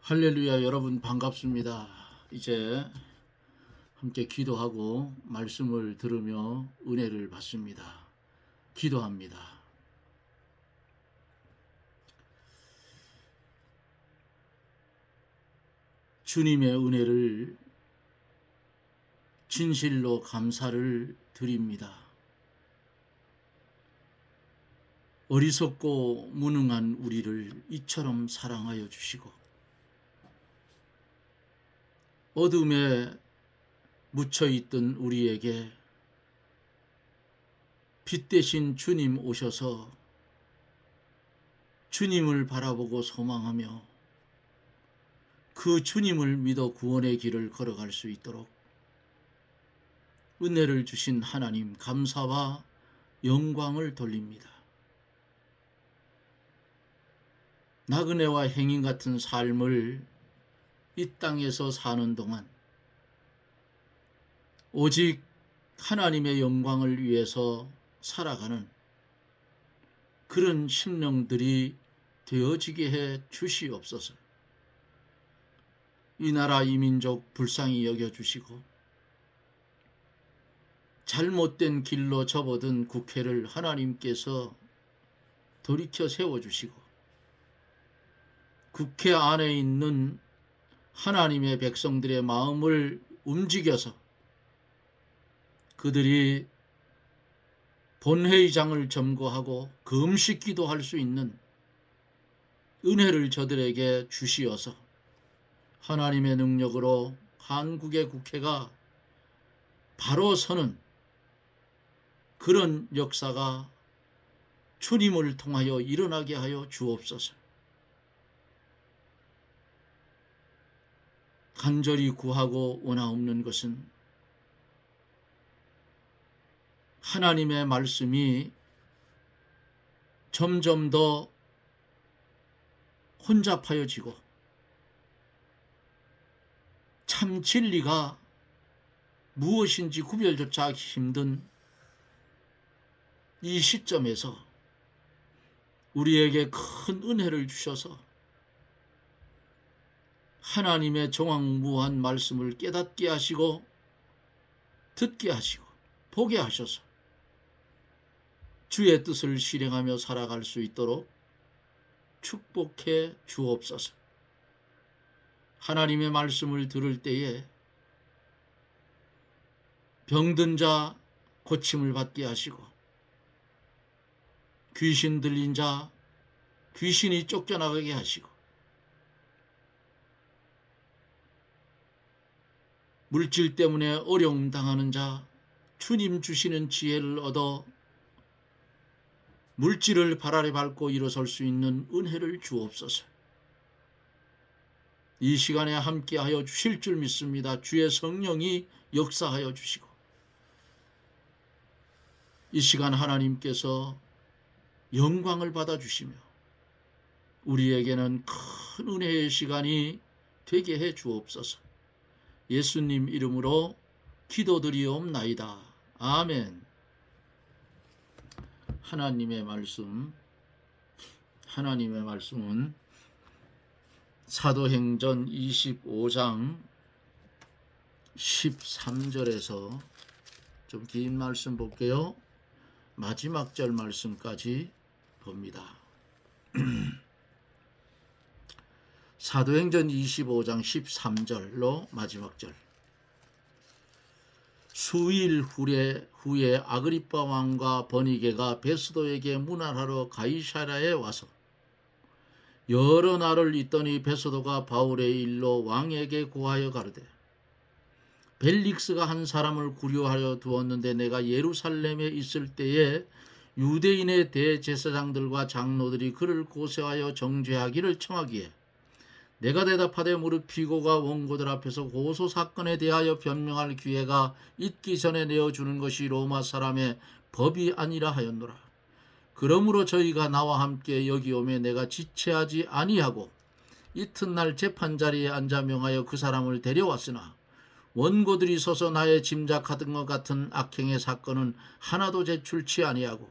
할렐루야. 여러분 반갑습니다. 이제 함께 기도하고 말씀을 들으며 은혜를 받습니다. 기도합니다. 주님의 은혜를 진실로 감사를 드립니다. 어리석고 무능한 우리를 이처럼 사랑하여 주시고 어둠에 묻혀있던 우리에게 빛 대신 주님 오셔서 주님을 바라보고 소망하며 그 주님을 믿어 구원의 길을 걸어갈 수 있도록 은혜를 주신 하나님 감사와 영광을 돌립니다. 나그네와 행인 같은 삶을 이 땅에서 사는 동안 오직 하나님의 영광을 위해서 살아가는 그런 심령들이 되어지게 해 주시옵소서. 이 나라 이 민족 불쌍히 여겨주시고 잘못된 길로 접어든 국회를 하나님께서 돌이켜 세워주시고 국회 안에 있는 하나님의 백성들의 마음을 움직여서 그들이 본회의장을 점거하고 금식 기도할 수 있는 은혜를 저들에게 주시어서 하나님의 능력으로 한국의 국회가 바로 서는 그런 역사가 주님을 통하여 일어나게 하여 주옵소서. 간절히 구하고 원하옵는 것은 하나님의 말씀이 점점 더 혼잡하여지고 참 진리가 무엇인지 구별조차 하기 힘든 이 시점에서 우리에게 큰 은혜를 주셔서 하나님의 정확무한 말씀을 깨닫게 하시고 듣게 하시고 보게 하셔서 주의 뜻을 실행하며 살아갈 수 있도록 축복해 주옵소서. 하나님의 말씀을 들을 때에 병든 자 고침을 받게 하시고 귀신 들린 자 귀신이 쫓겨나가게 하시고 물질 때문에 어려움 당하는 자 주님 주시는 지혜를 얻어 물질을 발 아래 밟고 일어설 수 있는 은혜를 주옵소서. 이 시간에 함께하여 주실 줄 믿습니다. 주의 성령이 역사하여 주시고 이 시간 하나님께서 영광을 받아주시며 우리에게는 큰 은혜의 시간이 되게 해 주옵소서. 예수님 이름으로 기도드리옵나이다. 아멘. 하나님의 말씀은 사도행전 25장 13절에서 좀 긴 말씀 볼게요. 마지막 절 말씀까지 봅니다. 사도행전 25장 13절로 마지막 절. 수일 후에 아그리빠 왕과 버니게가 베스도에게 문안하러 가이사랴에 와서 여러 날을 있더니 베스도가 바울의 일로 왕에게 고하여 가르되 벨릭스가 한 사람을 구류하여 두었는데 내가 예루살렘에 있을 때에 유대인의 대제사장들과 장로들이 그를 고소하여 정죄하기를 청하기에 내가 대답하되 무릇 피고가 원고들 앞에서 고소 사건에 대하여 변명할 기회가 있기 전에 내어주는 것이 로마 사람의 법이 아니라 하였노라. 그러므로 저희가 나와 함께 여기 오매 내가 지체하지 아니하고 이튿날 재판자리에 앉아 명하여 그 사람을 데려왔으나 원고들이 서서 나의 짐작하던 것 같은 악행의 사건은 하나도 제출치 아니하고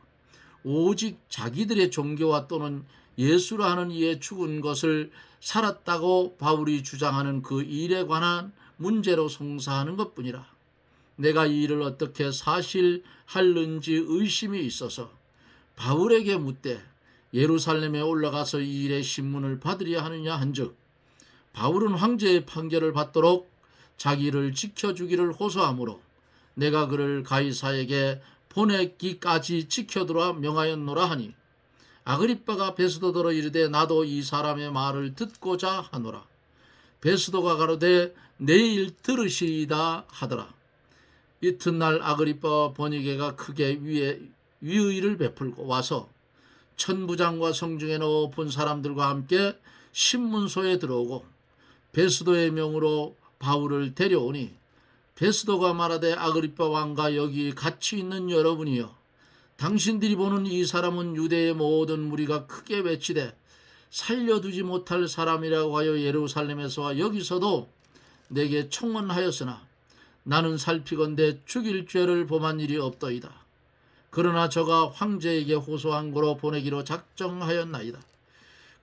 오직 자기들의 종교와 또는 예수라 하는 이의 죽은 것을 살았다고 바울이 주장하는 그 일에 관한 문제로 송사하는 것뿐이라. 내가 이 일을 어떻게 사실할는지 의심이 있어서 바울에게 묻되 예루살렘에 올라가서 이 일의 신문을 받으려 하느냐 한즉 바울은 황제의 판결을 받도록 자기를 지켜주기를 호소하므로 내가 그를 가이사에게 보내기까지 지켜두라 명하였노라 하니 아그리빠가 베스도더러 이르되 나도 이 사람의 말을 듣고자 하노라. 베스도가 가로되 내일 들으시리이다 하더라. 이튿날 아그리빠와 버니게가 크게 위의를 베풀고 와서 천부장과 성중에 넣어 본 사람들과 함께 신문소에 들어오고 베스도의 명으로 바울을 데려오니 베스도가 말하되 아그리빠 왕과 여기 같이 있는 여러분이여 당신들이 보는 이 사람은 유대의 모든 무리가 크게 외치되 살려두지 못할 사람이라고 하여 예루살렘에서와 여기서도 내게 청원하였으나 나는 살피건대 죽일 죄를 범한 일이 없더이다. 그러나 저가 황제에게 호소한 거로 보내기로 작정하였나이다.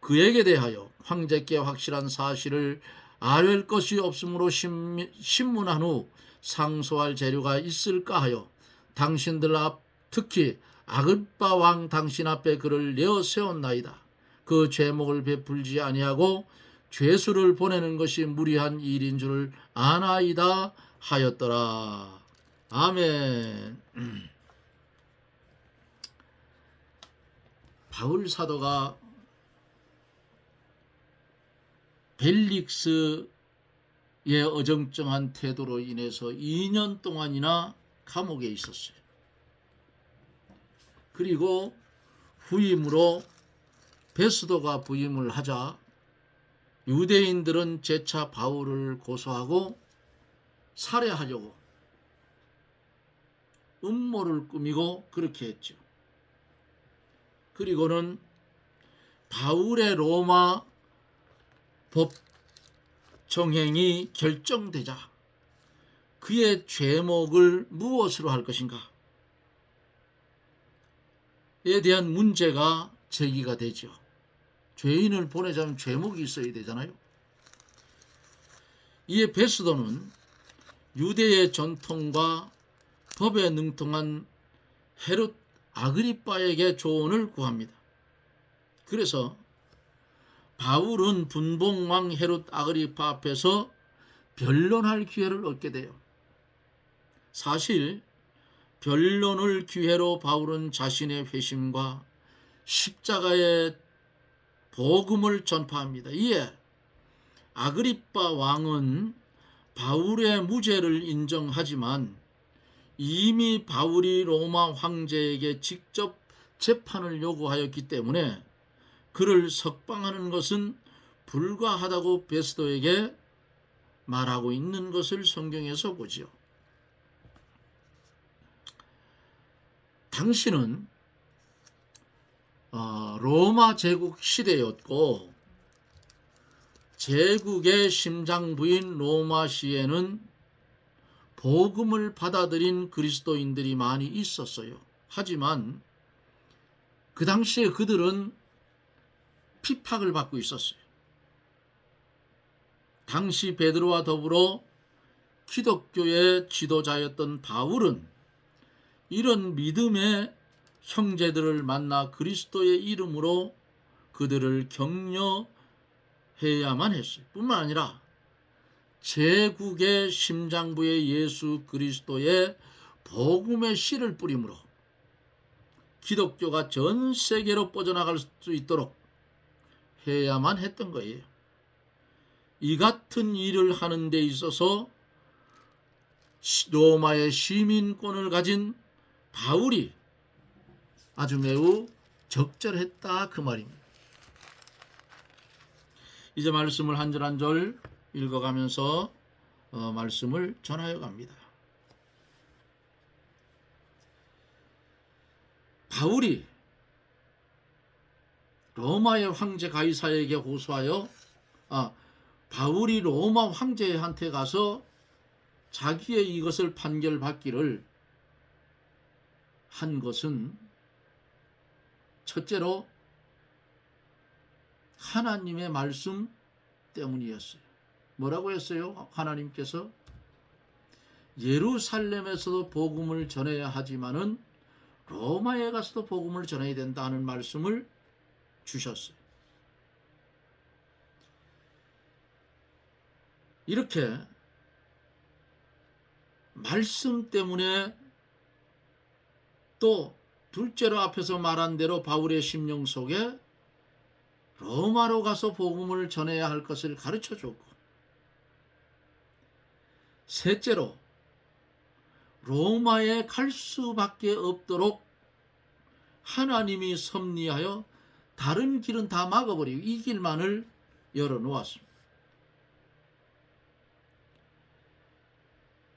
그에게 대하여 황제께 확실한 사실을 아뢰 것이 없으므로 신문한 후 상소할 재료가 있을까 하여 당신들 앞 특히 아그리빠 왕 당신 앞에 그를 내어 세웠나이다. 그 죄목을 베풀지 아니하고 죄수를 보내는 것이 무리한 일인 줄 아나이다 하였더라. 아멘. 바울 사도가 벨릭스의 어정쩡한 태도로 인해서 2년 동안이나 감옥에 있었어요. 그리고 후임으로 베스도가 부임을 하자 유대인들은 재차 바울을 고소하고 살해하려고 음모를 꾸미고 그렇게 했죠. 그리고는 바울의 로마 법 정행이 결정되자 그의 죄목을 무엇으로 할 것인가 에 대한 문제가 제기가 되죠. 죄인을 보내자면 죄목이 있어야 되잖아요. 이에 베스도는 유대의 전통과 법에 능통한 헤롯 아그리빠에게 조언을 구합니다. 그래서 바울은 분봉왕 헤롯 아그리빠 앞에서 변론할 기회를 얻게 돼요. 사실 변론을 기회로 바울은 자신의 회심과 십자가의 복음을 전파합니다. 이에 아그리빠 왕은 바울의 무죄를 인정하지만 이미 바울이 로마 황제에게 직접 재판을 요구하였기 때문에 그를 석방하는 것은 불가하다고 베스도에게 말하고 있는 것을 성경에서 보지요. 당시는 로마 제국 시대였고 제국의 심장부인 로마시에는 복음을 받아들인 그리스도인들이 많이 있었어요. 하지만 그 당시에 그들은 핍박을 받고 있었어요. 당시 베드로와 더불어 기독교의 지도자였던 바울은 이런 믿음의 형제들을 만나 그리스도의 이름으로 그들을 격려해야만 했어요. 뿐만 아니라 제국의 심장부의 예수 그리스도의 복음의 씨를 뿌림으로 기독교가 전 세계로 뻗어나갈 수 있도록 해야만 했던 거예요. 이 같은 일을 하는 데 있어서 로마의 시민권을 가진 바울이 아주 매우 적절했다 그 말입니다. 이제 말씀을 한 절 한 절 읽어가면서 말씀을 전하여 갑니다. 바울이 로마의 황제 가이사에게 호소하여 바울이 로마 황제한테 가서 자기의 이것을 판결받기를 한 것은 첫째로 하나님의 말씀 때문이었어요. 뭐라고 했어요? 하나님께서 예루살렘에서도 복음을 전해야 하지만은 로마에 가서도 복음을 전해야 된다는 말씀을 주셨어요. 이렇게 말씀 때문에, 또 둘째로 앞에서 말한 대로 바울의 심령 속에 로마로 가서 복음을 전해야 할 것을 가르쳐 줬고, 셋째로 로마에 갈 수밖에 없도록 하나님이 섭리하여 다른 길은 다 막아버리고 이 길만을 열어놓았습니다.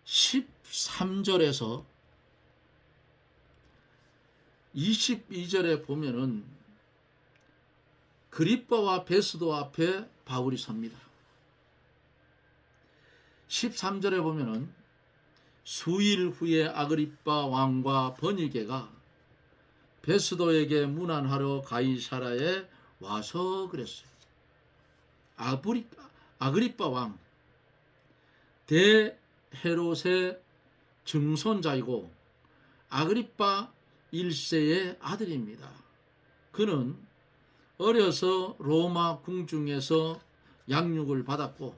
13절에서 22절에 보면은 그리빠와 베스도 앞에 바울이 섭니다. 13절에 보면은 수일 후에 아그리빠 왕과 버니게가 베스도에게 문안하러 가이사라에 와서 그랬어요. 아그리빠 왕, 대헤롯의 증손자이고 아그리빠 1세의 아들입니다. 그는 어려서 로마 궁중에서 양육을 받았고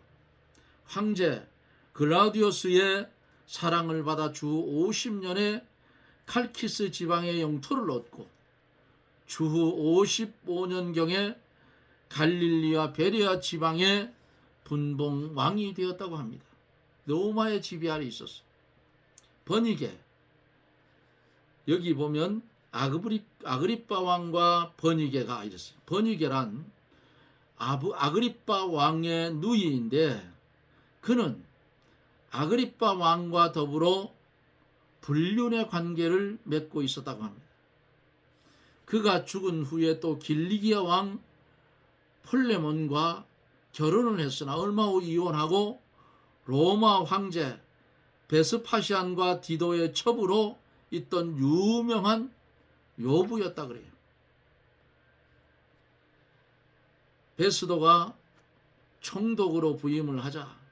황제 글라우디우스의 사랑을 받아 주 50년의 칼키스 지방의 영토를 얻고 주후 55년경에 갈릴리와 베레아 지방의 분봉 왕이 되었다고 합니다. 로마의 지배 아래 있었어. 버니게, 여기 보면 아그리빠 왕과 버니게가 이랬어요. 버니게란 아그리빠 왕의 누이인데 그는 아그리빠 왕과 더불어 불륜의 관계를 맺고 있었다고 합니다. 그가 죽은 후에 또 길리기아 왕 폴레몬과 결혼을 했으나 얼마 후 이혼하고 로마 황제 베스파시안과 디도의 첩으로 있던 유명한 요부였다 그래요. 베스도가 총독으로 부임을 하자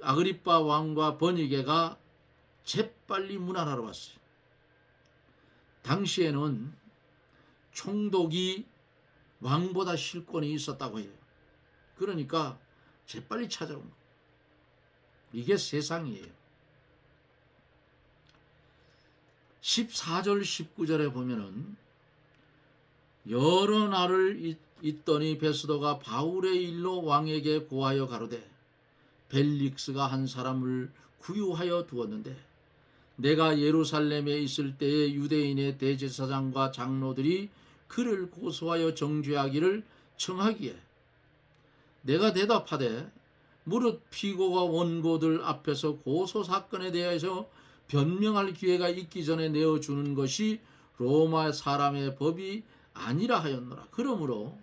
아그리빠 왕과 버니게가 재빨리 문안하러 왔어요. 당시에는 총독이 왕보다 실권이 있었다고 해요. 그러니까 재빨리 찾아온 거예요. 이게 세상이에요. 14절 19절에 보면은 여러 날을 있더니 베스도가 바울의 일로 왕에게 고하여 가로되 벨릭스가 한 사람을 구유하여 두었는데 내가 예루살렘에 있을 때에 유대인의 대제사장과 장로들이 그를 고소하여 정죄하기를 청하기에 내가 대답하되 무릇 피고가 원고들 앞에서 고소 사건에 대해서 변명할 기회가 있기 전에 내어주는 것이 로마 사람의 법이 아니라 하였노라. 그러므로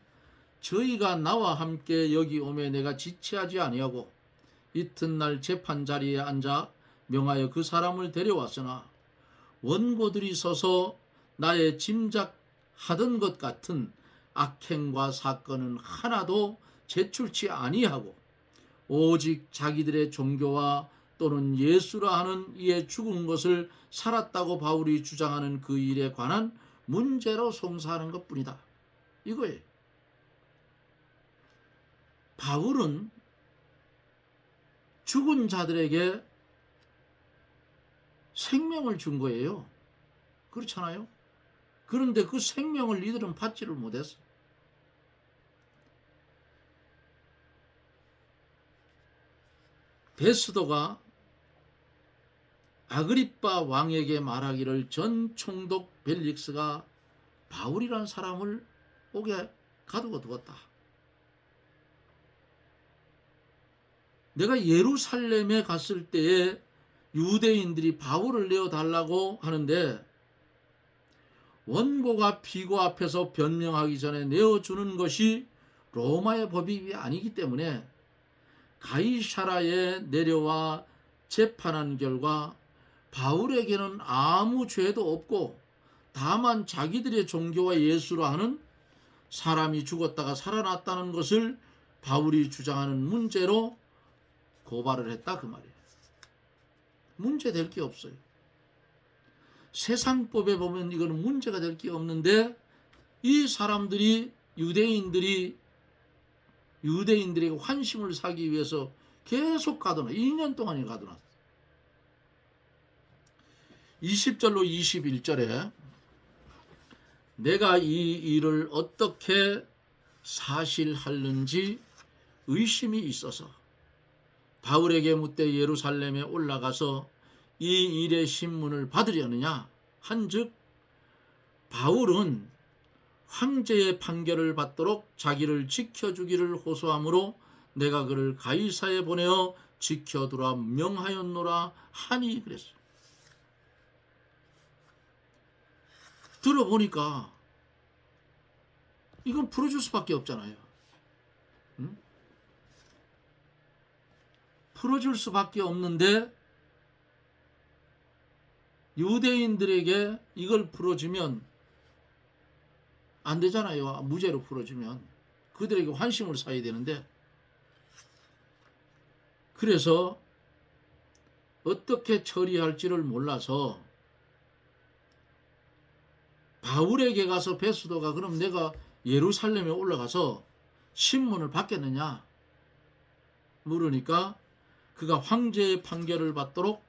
저희가 나와 함께 여기 오매 내가 지체하지 아니하고 이튿날 재판 자리에 앉아 명하여 그 사람을 데려왔으나 원고들이 서서 나의 짐작하던 것 같은 악행과 사건은 하나도 제출치 아니하고 오직 자기들의 종교와 또는 예수라 하는 이에 죽은 것을 살았다고 바울이 주장하는 그 일에 관한 문제로 송사하는 것뿐이다. 이거예요. 바울은 죽은 자들에게 생명을 준 거예요. 그렇잖아요. 그런데 그 생명을 이들은 받지를 못했어. 베스도가 아그리빠 왕에게 말하기를 전 총독 벨릭스가 바울이라는 사람을 옥에 가두고 두었다. 내가 예루살렘에 갔을 때에 유대인들이 바울을 내어달라고 하는데 원고가 피고 앞에서 변명하기 전에 내어주는 것이 로마의 법이 아니기 때문에 가이사라에 내려와 재판한 결과 바울에게는 아무 죄도 없고 다만 자기들의 종교와 예수로 하는 사람이 죽었다가 살아났다는 것을 바울이 주장하는 문제로 고발을 했다 그 말이에요. 문제될 게 없어요. 세상법에 보면 이거는 문제가 될 게 없는데 이 사람들이 유대인들에게 환심을 사기 위해서 계속 가둬놔. 2년 동안이 가둬놨어. 20절로 21절에 내가 이 일을 어떻게 사실하는지 의심이 있어서 바울에게 묻되 예루살렘에 올라가서 이 일의 신문을 받으려느냐 한즉 바울은 황제의 판결을 받도록 자기를 지켜주기를 호소하므로 내가 그를 가이사에 보내어 지켜두라 명하였노라 하니 그랬어요. 들어보니까 이건 풀어줄 수밖에 없잖아요. 응? 풀어줄 수밖에 없는데 유대인들에게 이걸 풀어주면 안 되잖아요. 무죄로 풀어주면 그들에게 환심을 사야 되는데, 그래서 어떻게 처리할지를 몰라서 바울에게 가서 베스도가 그럼 내가 예루살렘에 올라가서 신문을 받겠느냐 물으니까 그가 황제의 판결을 받도록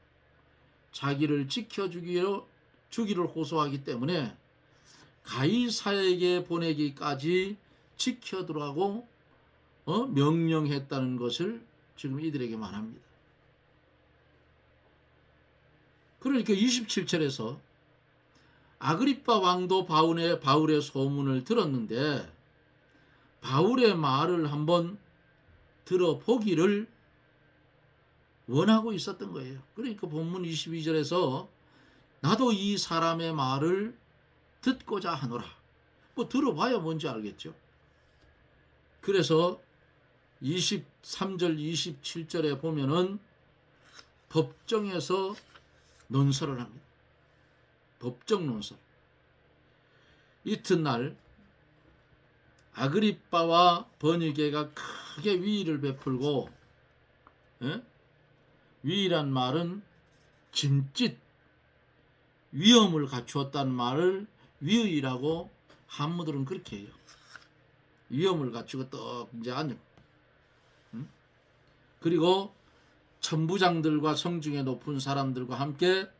자기를 지켜주기를 호소하기 때문에 가이사에게 보내기까지 지켜두라고 명령했다는 것을 지금 이들에게 말합니다. 그러니까 27절에서 아그리빠 왕도 바울의 소문을 들었는데 바울의 말을 한번 들어보기를 원하고 있었던 거예요. 그러니까 본문 22절에서 나도 이 사람의 말을 듣고자 하노라. 뭐 들어봐야 뭔지 알겠죠. 그래서 23절 27절에 보면은 법정에서 논설을 합니다. 법정 논설. 이튿날 아그리빠와 버니게가 크게 위의를 베풀고, 위의란 말은 짐짓 위엄을 갖추었다는 말을 위의라고 한무들은 그렇게 해요. 위엄을 갖추고 떡 이제 앉아. 그리고 천부장들과 성중에 높은 사람들과 함께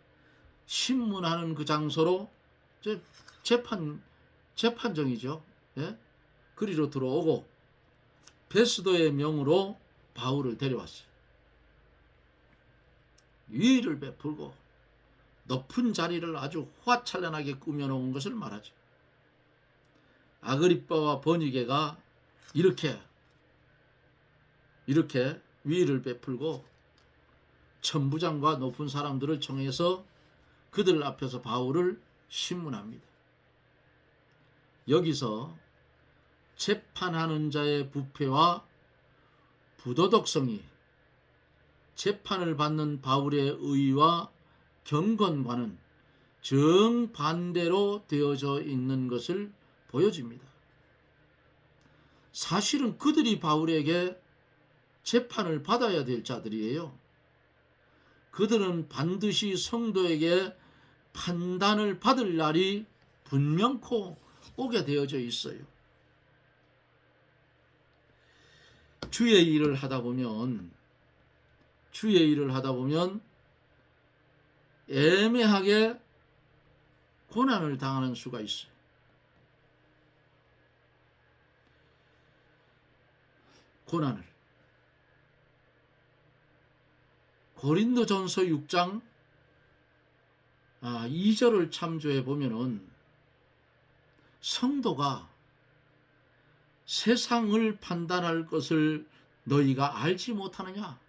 신문하는 그 장소로 재판정이죠. 예? 그리로 들어오고 베스도의 명으로 바울을 데려왔어요. 위의를 베풀고 높은 자리를 아주 화찬란하게 꾸며놓은 것을 말하죠. 아그리빠와 버니게가 이렇게 위의를 베풀고 천부장과 높은 사람들을 청해서 그들 앞에서 바울을 신문합니다. 여기서 재판하는 자의 부패와 부도덕성이 재판을 받는 바울의 의와 경건과는 정반대로 되어져 있는 것을 보여줍니다. 사실은 그들이 바울에게 재판을 받아야 될 자들이에요. 그들은 반드시 성도에게 판단을 받을 날이 분명코 오게 되어져 있어요. 주의 일을 하다 보면 애매하게 고난을 당하는 수가 있어요. 고난을. 고린도전서 6장 2절을 참조해 보면은 성도가 세상을 판단할 것을 너희가 알지 못하느냐?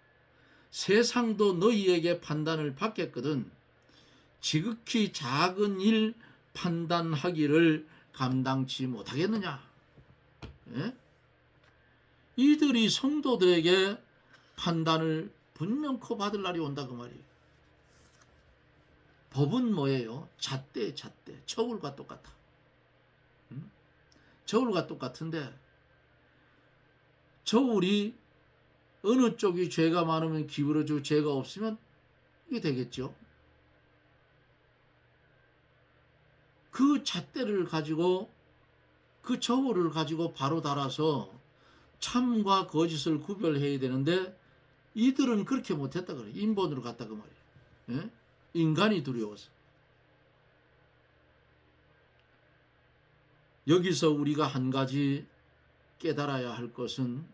세상도 너희에게 판단을 받겠거든 지극히 작은 일 판단하기를 감당치 못하겠느냐? 예? 이들이 성도들에게 판단을 분명코 받을 날이 온다 그 말이에요. 법은 뭐예요? 잣대. 처울과 똑같아. 저울과 똑같은데 저울이 어느 쪽이 죄가 많으면 기울어지고 죄가 없으면 이게 되겠죠. 그 잣대를 가지고 그 저울을 가지고 바로 달아서 참과 거짓을 구별해야 되는데 이들은 그렇게 못했다 그래. 인본으로 갔다 그 말이에요. 예? 인간이 두려워서. 여기서 우리가 한 가지 깨달아야 할 것은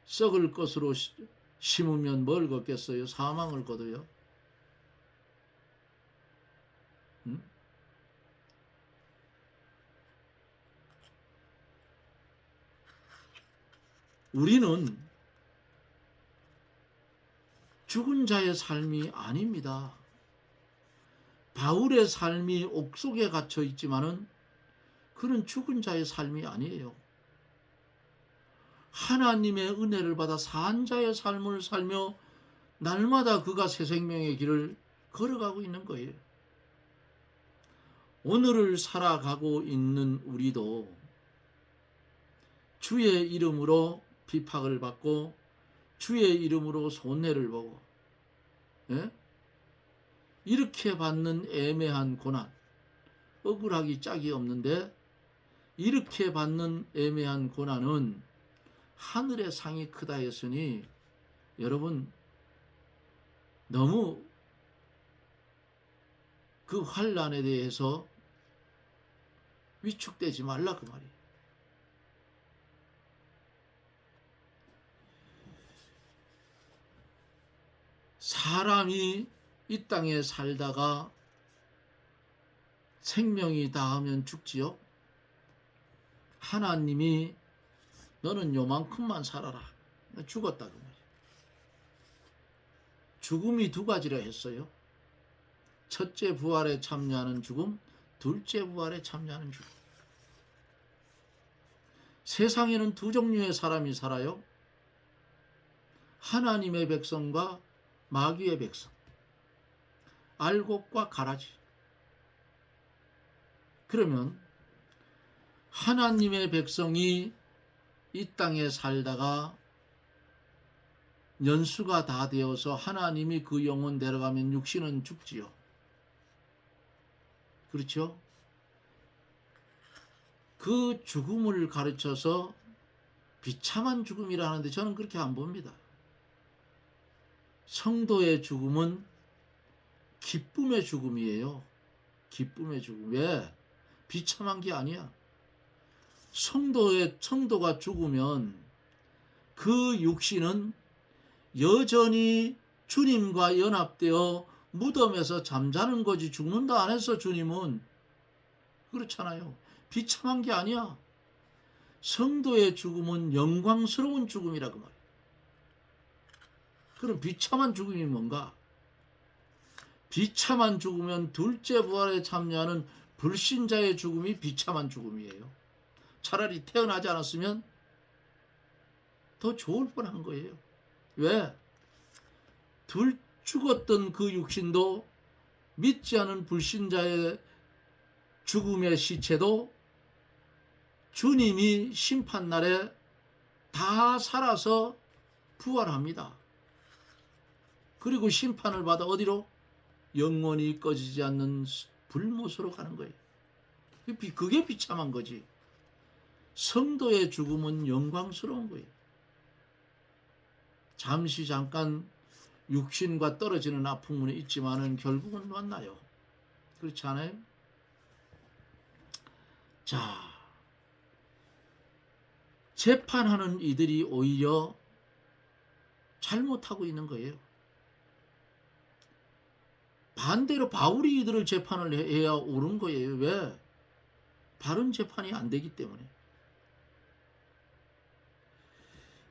썩을 것으로 심으면 뭘 걷겠어요? 사망을 거둬요. 우리는 죽은 자의 삶이 아닙니다. 바울의 삶이 옥속에 갇혀 있지만은 그는 죽은 자의 삶이 아니에요. 하나님의 은혜를 받아 산 자의 삶을 살며 날마다 그가 새 생명의 길을 걸어가고 있는 거예요. 오늘을 살아가고 있는 우리도 주의 이름으로 비박을 받고 주의 이름으로 손해를 보고 예? 이렇게 받는 애매한 고난, 억울하기 짝이 없는데 이렇게 받는 애매한 고난은 하늘의 상이 크다 했으니 여러분 너무 그 환난에 대해서 위축되지 말라 그 말이에요. 사람이 이 땅에 살다가 생명이 닿으면 죽지요. 하나님이 너는 요만큼만 살아라. 죽었다 그 말이에요. 죽음이 두 가지라 했어요. 첫째 부활에 참여하는 죽음, 둘째 부활에 참여하는 죽음. 세상에는 두 종류의 사람이 살아요. 하나님의 백성과 마귀의 백성. 알곡과 가라지. 그러면 하나님의 백성이 이 땅에 살다가 연수가 다 되어서 하나님이 그 영혼 데려가면 육신은 죽지요. 그렇죠? 그 죽음을 가르쳐서 비참한 죽음이라 하는데 저는 그렇게 안 봅니다. 성도의 죽음은 기쁨의 죽음이에요. 기쁨의 죽음. 왜? 비참한 게 아니야. 성도가 죽으면 그 육신은 여전히 주님과 연합되어 무덤에서 잠자는 거지 죽는다 안 해서 주님은 그렇잖아요. 비참한 게 아니야. 성도의 죽음은 영광스러운 죽음이라고 말이야. 그럼 비참한 죽음이 뭔가? 비참한 죽으면 둘째 부활에 참여하는 불신자의 죽음이 비참한 죽음이에요. 차라리 태어나지 않았으면 더 좋을 뻔한 거예요. 왜? 죽었던 그 육신도 믿지 않은 불신자의 죽음의 시체도 주님이 심판날에 다 살아서 부활합니다. 그리고 심판을 받아 어디로? 영원히 꺼지지 않는 불못으로 가는 거예요. 그게 비참한 거지. 성도의 죽음은 영광스러운 거예요. 잠깐 육신과 떨어지는 아픔은 있지만은 결국은 만나요. 그렇지 않아요? 자, 재판하는 이들이 오히려 잘못하고 있는 거예요. 반대로 바울이 이들을 재판을 해야 옳은 거예요. 왜? 바른 재판이 안 되기 때문에.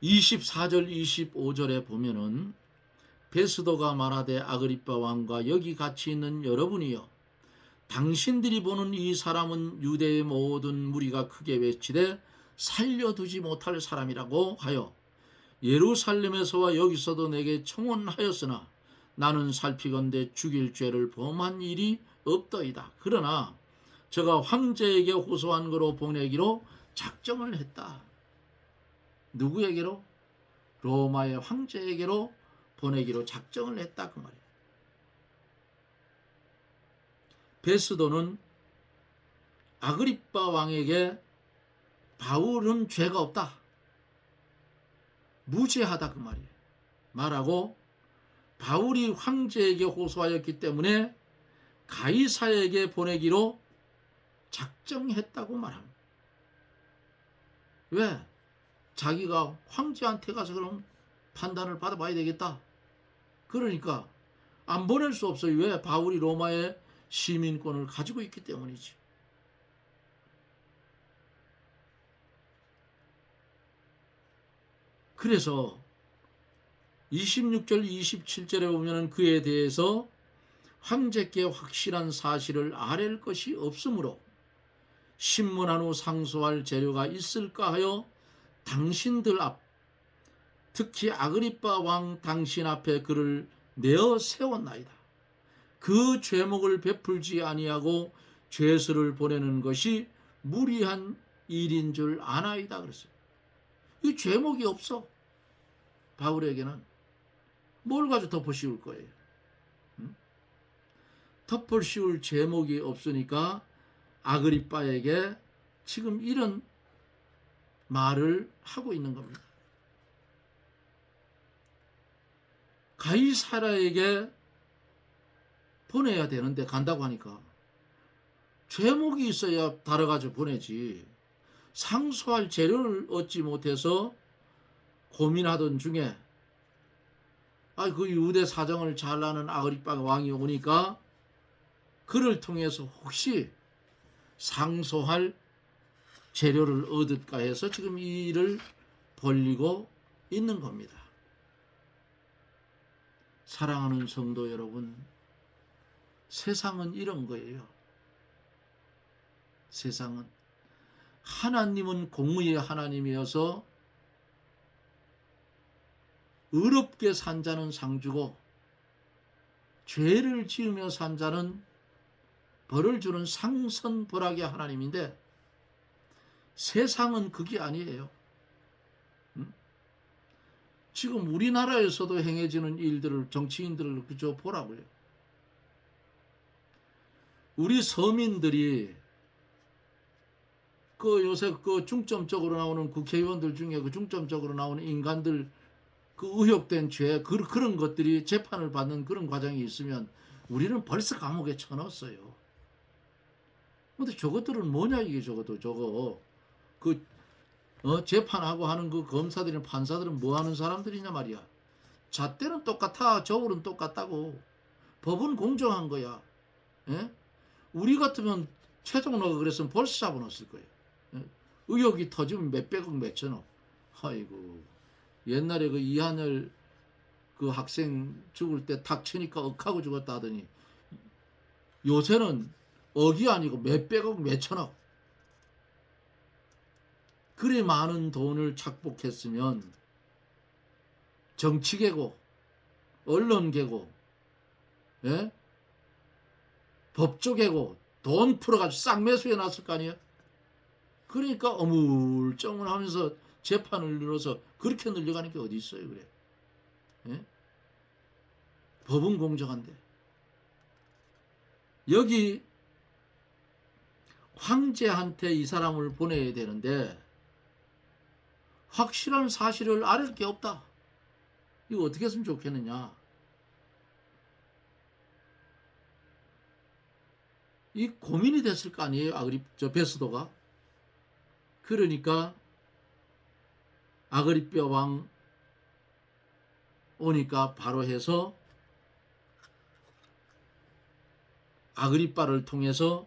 24절 25절에 보면은 베스도가 말하되 아그리빠 왕과 여기 같이 있는 여러분이여, 당신들이 보는 이 사람은 유대의 모든 무리가 크게 외치되 살려두지 못할 사람이라고 하여 예루살렘에서와 여기서도 내게 청혼하였으나 나는 살피건대 죽일 죄를 범한 일이 없더이다. 그러나 저가 황제에게 호소한 거로 보내기로 작정을 했다. 누구에게로? 로마의 황제에게로 보내기로 작정을 했다 그 말이에요. 베스도는 아그리빠 왕에게 바울은 죄가 없다, 무죄하다 그 말이에요. 말하고 바울이 황제에게 호소하였기 때문에 가이사에게 보내기로 작정했다고 말합니다. 왜? 자기가 황제한테 가서 그럼 판단을 받아봐야 되겠다. 그러니까 안 보낼 수 없어요. 왜? 바울이 로마의 시민권을 가지고 있기 때문이지. 그래서 26절 27절에 보면 그에 대해서 황제께 확실한 사실을 아랠 것이 없으므로 신문한 후 상소할 재료가 있을까 하여 당신들 앞, 특히 아그리빠 왕 당신 앞에 그를 내어 세웠나이다. 그 죄목을 베풀지 아니하고 죄수를 보내는 것이 무리한 일인 줄 아나이다 그랬어요. 이 죄목이 없어. 바울에게는 뭘 가지고 덮어 씌울 거예요? 덮어 씌울 죄목이 없으니까 아그리빠에게 지금 이런 말을 하고 있는 겁니다. 가이사라에게 보내야 되는데 간다고 하니까 죄목이 있어야 달아가지고 보내지. 상소할 재료를 얻지 못해서 고민하던 중에 그 유대 사정을 잘 아는 아그리빠 왕이 오니까 그를 통해서 혹시 상소할 재료를 얻을까 해서 지금 이 일을 벌리고 있는 겁니다. 사랑하는 성도 여러분, 세상은 이런 거예요. 세상은 하나님은 공의의 하나님이어서 의롭게 산 자는 상 주고 죄를 지으며 산 자는 벌을 주는 상선벌하게 하나님인데 세상은 그게 아니에요. 지금 우리나라에서도 행해지는 일들을 정치인들을 그저 보라고요. 우리 서민들이 요새 중점적으로 나오는 국회의원들 중에 중점적으로 나오는 인간들 의혹된 죄 그런 것들이 재판을 받는 그런 과정이 있으면 우리는 벌써 감옥에 쳐넣었어요. 근데 저것들은 뭐냐 이게 저거 재판하고 하는 그 검사들이나 판사들은 뭐 하는 사람들이냐 말이야. 잣대는 똑같아, 저울은 똑같다고. 법은 공정한 거야. 예? 우리 같으면 최종로가 그랬으면 벌써 잡아놨을 거예요. 예? 의혹이 터지면 몇백억 몇천억. 아이고, 옛날에 그 이한열 그 학생 죽을 때 탁 치니까 억하고 죽었다 하더니 요새는 억이 아니고 몇백억 몇천억. 그리 많은 돈을 착복했으면 정치계고 언론계고 예? 법조계고 돈 풀어가지고 쌍매수해 놨을 거 아니에요. 그러니까 어물쩡을 하면서 재판을 늘어서 그렇게 늘려가는 게 어디 있어요. 그래. 예? 법은 공정한데 여기 황제한테 이 사람을 보내야 되는데 확실한 사실을 알 게 없다. 이거 어떻게 했으면 좋겠느냐. 이 고민이 됐을 거 아니에요. 베스도가. 그러니까 아그리빠 왕 오니까 바로 해서 아그리빠를 통해서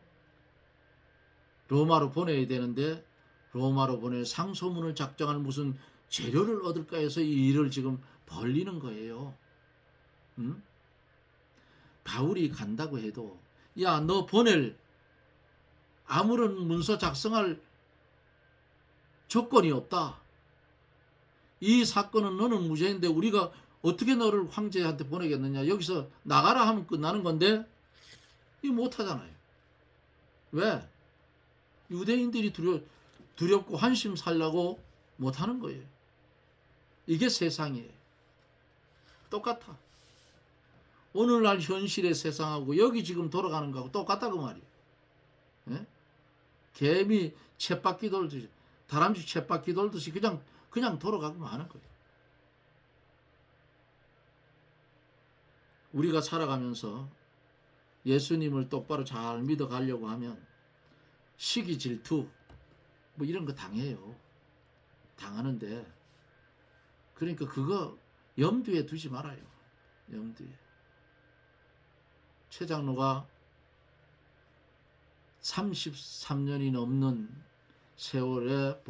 로마로 보내야 되는데 로마로 보낼 상소문을 작성할 무슨 재료를 얻을까 해서 이 일을 지금 벌리는 거예요. 바울이 간다고 해도 야, 너 보낼 아무런 문서 작성할 조건이 없다. 이 사건은 너는 무죄인데 우리가 어떻게 너를 황제한테 보내겠느냐. 여기서 나가라 하면 끝나는 건데 이거 못하잖아요. 왜? 유대인들이 두렵고 한심 살라고 못하는 거예요. 이게 세상이에요. 똑같아. 오늘날 현실의 세상하고 여기 지금 돌아가는 거하고 똑같다 그 말이에요. 예? 개미 쳇바퀴 돌듯이, 다람쥐 쳇바퀴 돌듯이 그냥 돌아가고 마는 거예요. 우리가 살아가면서 예수님을 똑바로 잘 믿어가려고 하면 시기 질투 뭐 이런 거 당해요. 당하는데 그러니까 그거 염두에 두지 말아요. 염두에. 최 장로가 33년이 넘는 세월에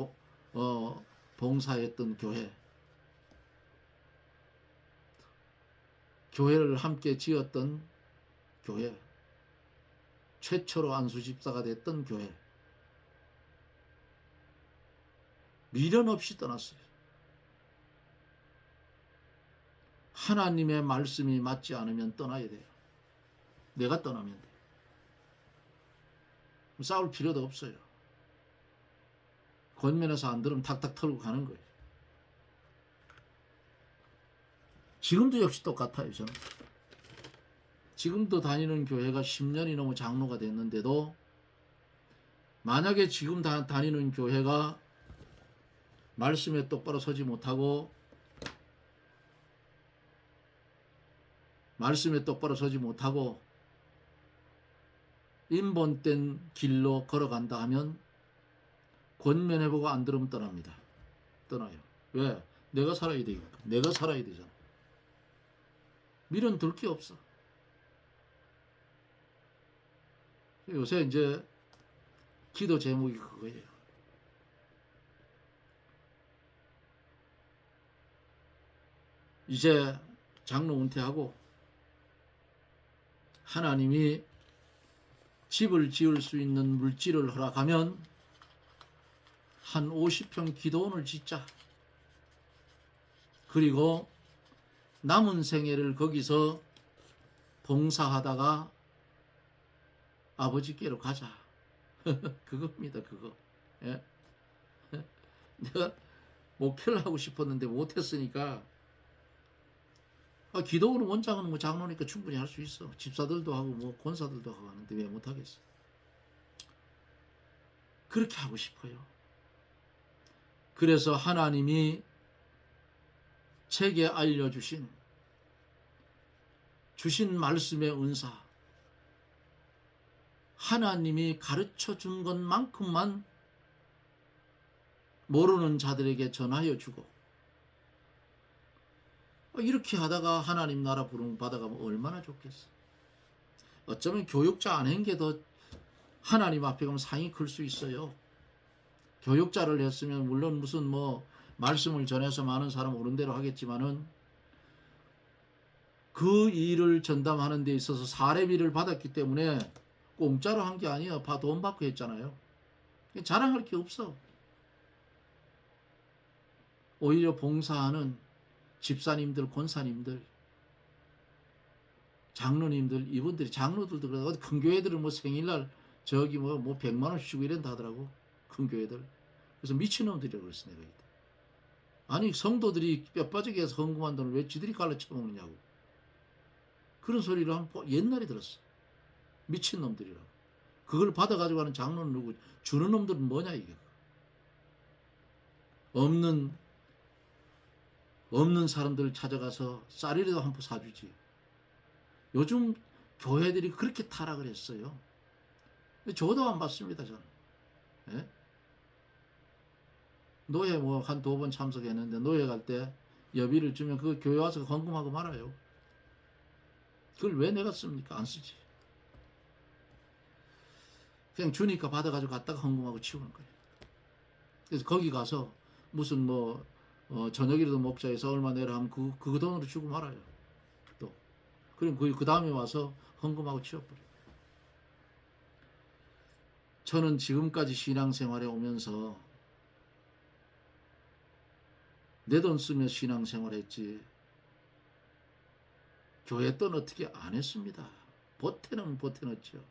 봉사했던 교회를 함께 지었던 교회, 최초로 안수집사가 됐던 교회, 미련 없이 떠났어요. 하나님의 말씀이 맞지 않으면 떠나야 돼요. 내가 떠나면 돼요. 싸울 필요도 없어요. 권면에서 안 들으면 탁탁 털고 가는 거예요. 지금도 역시 똑같아요. 저는 지금도 다니는 교회가 10년이 넘어 장로가 됐는데도 만약에 지금 다니는 교회가 말씀에 똑바로 서지 못하고 인본된 길로 걸어간다 하면 권면해보고 안 들으면 떠납니다. 떠나요. 왜? 내가 살아야 되니까. 내가 살아야 되잖아. 미련 둘 게 없어. 요새 이제 기도 제목이 그거예요. 이제 장로 은퇴하고 하나님이 집을 지을 수 있는 물질을 허락하면 한 50평 기도원을 짓자. 그리고 남은 생애를 거기서 봉사하다가 아버지께로 가자. 그겁니다. 그거. 예? 내가 목표를 하고 싶었는데 못했으니까 기도원은 원장은 뭐 장로니까 충분히 할 수 있어. 집사들도 하고 뭐 권사들도 하고 하는데 왜 못하겠어. 그렇게 하고 싶어요. 그래서 하나님이 제게 알려주신 말씀의 은사, 하나님이 가르쳐 준 것만큼만 모르는 자들에게 전하여 주고, 이렇게 하다가 하나님 나라 부름 받아가면 얼마나 좋겠어. 어쩌면 교육자 안 한 게 더 하나님 앞에 가면 상이 클 수 있어요. 교육자를 했으면 물론 무슨 뭐 말씀을 전해서 많은 사람 오른 대로 하겠지만은 그 일을 전담하는 데 있어서 사례비를 받았기 때문에 공짜로 한 게 아니에요. 돈 받고 했잖아요. 자랑할 게 없어. 오히려 봉사하는 집사님들, 권사님들, 장로님들, 이분들이, 장로들도 그래. 어디 큰 교회들은 뭐 생일날 저기 뭐 100만 원씩 주고 이런다 하더라고. 큰 교회들. 그래서 미친놈들이라고 그랬어, 내가. 아니, 성도들이 뼈 빠지게 해서 헌금한 돈을 왜 지들이 갈라 쳐먹느냐고. 그런 소리를 옛날에 들었어. 미친놈들이라고. 그걸 받아가지고 하는 장로는 누구? 주는 놈들은 뭐냐, 이게. 없는 사람들 찾아가서 쌀이라도 한 포 사주지. 요즘 교회들이 그렇게 타락을 했어요. 저도 안 받습니다, 저는. 예? 노예 뭐 한 2번 참석했는데 노예 갈 때 여비를 주면 그 교회 와서 헌금하고 말아요. 그걸 왜 내가 씁니까? 안 쓰지. 그냥 주니까 받아가지고 갔다가 헌금하고 치우는 거예요. 그래서 거기 가서 무슨 뭐 저녁이라도 먹자 해서 얼마 내라 하면 그 돈으로 주고 말아요. 또 그럼 그 다음에 와서 헌금하고 치워버려요. 저는 지금까지 신앙생활에 오면서 내 돈 쓰며 신앙생활했지 교회 돈 어떻게 안 했습니다. 보태는 보태놨죠.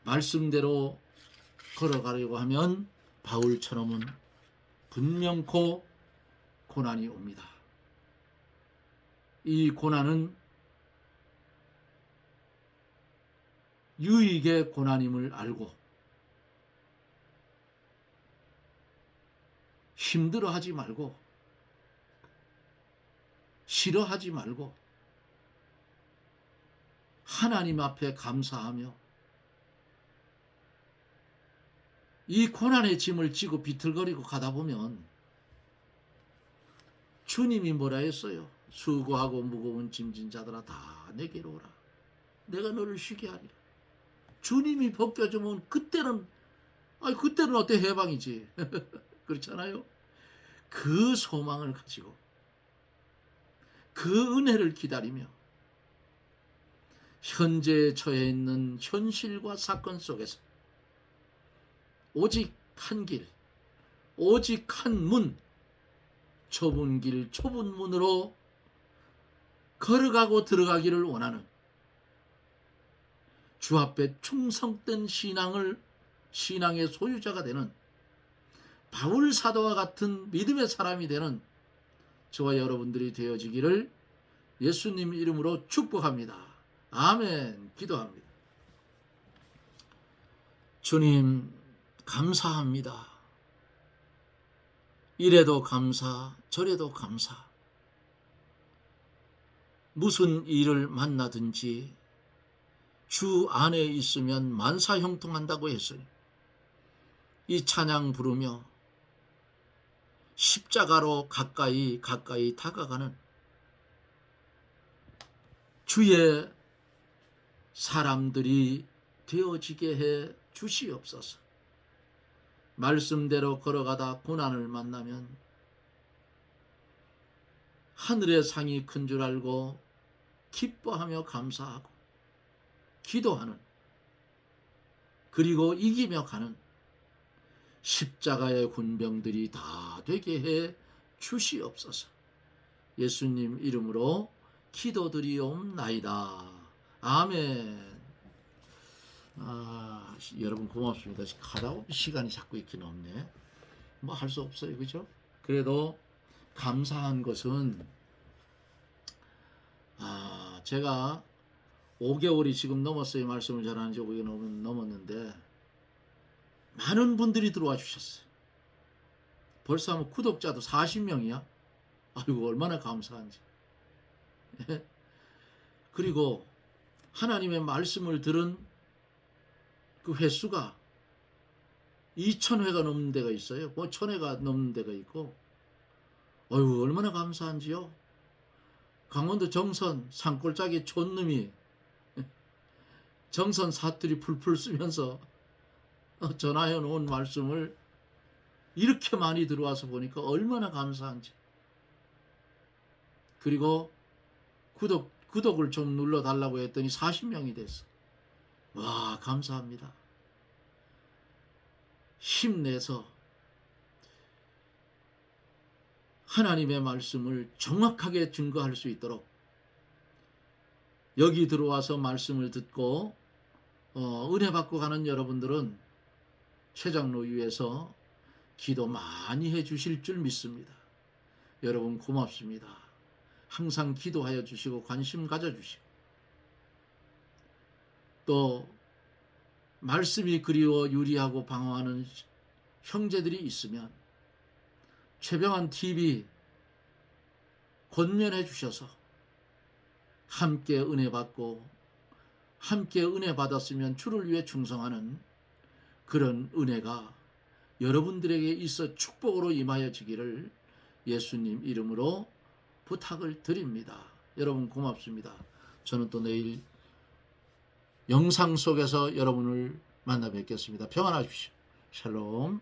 말씀대로 걸어가려고 하면 바울처럼은 분명코 고난이 옵니다. 이 고난은 유익의 고난임을 알고 힘들어하지 말고 싫어하지 말고 하나님 앞에 감사하며 이 고난의 짐을 지고 비틀거리고 가다 보면 주님이 뭐라 했어요? 수고하고 무거운 짐진 자들아 다 내게로 오라. 내가 너를 쉬게 하리라. 주님이 벗겨주면 그때는 어때 해방이지. 그렇잖아요. 그 소망을 가지고 그 은혜를 기다리며 현재 처해 있는 현실과 사건 속에서 오직 한 길, 오직 한 문, 좁은 길, 좁은 문으로 걸어가고 들어가기를 원하는 주 앞에 충성된 신앙의 소유자가 되는 바울 사도와 같은 믿음의 사람이 되는 저와 여러분들이 되어지기를 예수님 이름으로 축복합니다. 아멘. 기도합니다. 주님 감사합니다. 이래도 감사, 저래도 감사. 무슨 일을 만나든지 주 안에 있으면 만사형통한다고 했으니 이 찬양 부르며 십자가로 가까이 다가가는 주의 사람들이 되어지게 해 주시옵소서. 말씀대로 걸어가다 고난을 만나면 하늘의 상이 큰 줄 알고 기뻐하며 감사하고 기도하는, 그리고 이기며 가는 십자가의 군병들이 다 되게 해 주시옵소서. 예수님 이름으로 기도드리옵나이다. 아멘. 여러분 고맙습니다. 가다 보면 시간이 자꾸 이렇게 넘네. 뭐 할 수 없어요, 그죠? 그래도 감사한 것은 제가 5개월이 지금 넘었어요. 말씀을 전하는 지 5개월이 넘었는데 많은 분들이 들어와 주셨어요. 벌써 하면 구독자도 40명이야. 아이고 얼마나 감사한지. 그리고 하나님의 말씀을 들은 그 횟수가 2,000회가 넘는 데가 있어요. 뭐 1,000회가 넘는 데가 있고, 어휴 얼마나 감사한지요. 강원도 정선 산골짜기 촌놈이 정선 사투리 풀풀 쓰면서 전하여 놓은 말씀을 이렇게 많이 들어와서 보니까 얼마나 감사한지. 그리고 구독을 좀 눌러달라고 했더니 40명이 됐어. 와 감사합니다. 힘내서 하나님의 말씀을 정확하게 증거할 수 있도록 여기 들어와서 말씀을 듣고 은혜 받고 가는 여러분들은 최장로 위에서 기도 많이 해 주실 줄 믿습니다. 여러분 고맙습니다. 항상 기도하여 주시고 관심 가져주시고, 또 말씀이 그리워 유리하고 방황하는 형제들이 있으면 최병환 TV 권면해 주셔서 함께 은혜 받고 함께 은혜 받았으면 주를 위해 충성하는 그런 은혜가 여러분들에게 있어 축복으로 임하여지기를 예수님 이름으로 부탁을 드립니다. 여러분 고맙습니다. 저는 또 내일 영상 속에서 여러분을 만나 뵙겠습니다. 평안하십시오. 샬롬.